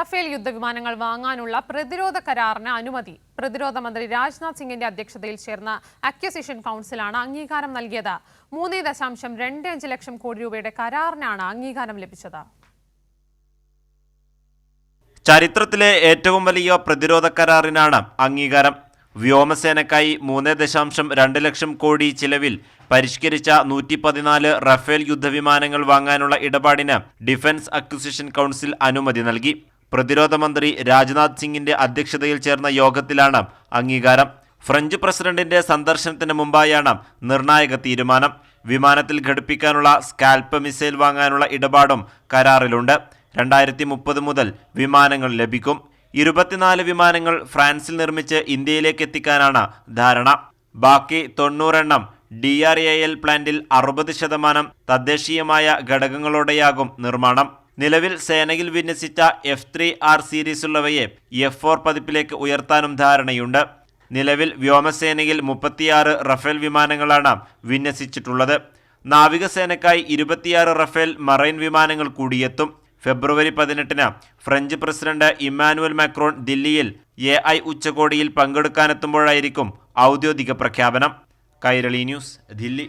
Rafale യുദ്ധവിമാനങ്ങൾ വാങ്ങാനുള്ള പ്രതിരോധ കരാറിന് അനുമതി. പ്രതിരോധ മന്ത്രി രാജ്നാഥ് സിംഗിന്റെ അധ്യക്ഷതയിൽ ചേർന്ന അക്വിസിഷൻ കൗൺസിലാണ് അംഗീകാരം നൽകിയത്. 3.25 ലക്ഷം കോടി രൂപയുടെ കരാറിനാണ് അംഗീകാരം ലഭിച്ചത്. ചരിത്രത്തിലെ ഏറ്റവും വലിയ പ്രതിരോധ കരാറിനാണ് അംഗീകാരം. വ്യോമസേനയ്ക്കായി 3.2 ലക്ഷം കോടി ചിലവിൽ പരിഷ്കരിച്ച 114 റഫേൽ യുദ്ധവിമാനങ്ങൾ വാങ്ങാനുള്ള ഇടപാടിന് ഡിഫൻസ് അക്വിസിഷൻ കൗൺസിൽ അനുമതി നൽകി. പ്രതിരോധ മന്ത്രി രാജ്നാഥ് സിംഗിന്റെ അധ്യക്ഷതയിൽ ചേർന്ന യോഗത്തിലാണ് അംഗീകാരം. ഫ്രഞ്ച് പ്രസിഡന്റിന്റെ സന്ദർശനത്തിന് മുമ്പായാണ് നിർണായക തീരുമാനം. വിമാനത്തിൽ ഘടിപ്പിക്കാനുള്ള സ്കാൽപ് മിസൈൽ വാങ്ങാനുള്ള ഇടപാടും കരാറിലുണ്ട്. 2030 മുതൽ വിമാനങ്ങൾ ലഭിക്കും. 24 വിമാനങ്ങൾ ഫ്രാൻസിൽ നിർമ്മിച്ച് ഇന്ത്യയിലേക്ക് എത്തിക്കാനാണ് ധാരണ. ബാക്കി 90 എണ്ണം DRAL പ്ലാന്റിൽ 60% തദ്ദേശീയമായ ഘടകങ്ങളോടെയാകും നിർമ്മാണം. നിലവിൽ സേനയിൽ വിന്യസിച്ച F3R സീരീസുള്ളവയെ F4 പതിപ്പിലേക്ക് ഉയർത്താനും ധാരണയുണ്ട്. നിലവിൽ വ്യോമസേനയിൽ 36 റഫേൽ വിമാനങ്ങളാണ് വിന്യസിച്ചിട്ടുള്ളത്. നാവികസേനയ്ക്കായി 26 റഫേൽ മറൈൻ വിമാനങ്ങൾ കൂടിയെത്തും. ഫെബ്രുവരി 18-ന് ഫ്രഞ്ച് പ്രസിഡന്റ് ഇമ്മാനുവൽ മാക്രോൺ ദില്ലിയിൽ AI ഉച്ചകോടിയിൽ പങ്കെടുക്കാനെത്തുമ്പോഴായിരിക്കും ഔദ്യോഗിക പ്രഖ്യാപനം. കൈരളി ന്യൂസ്, ദില്ലി.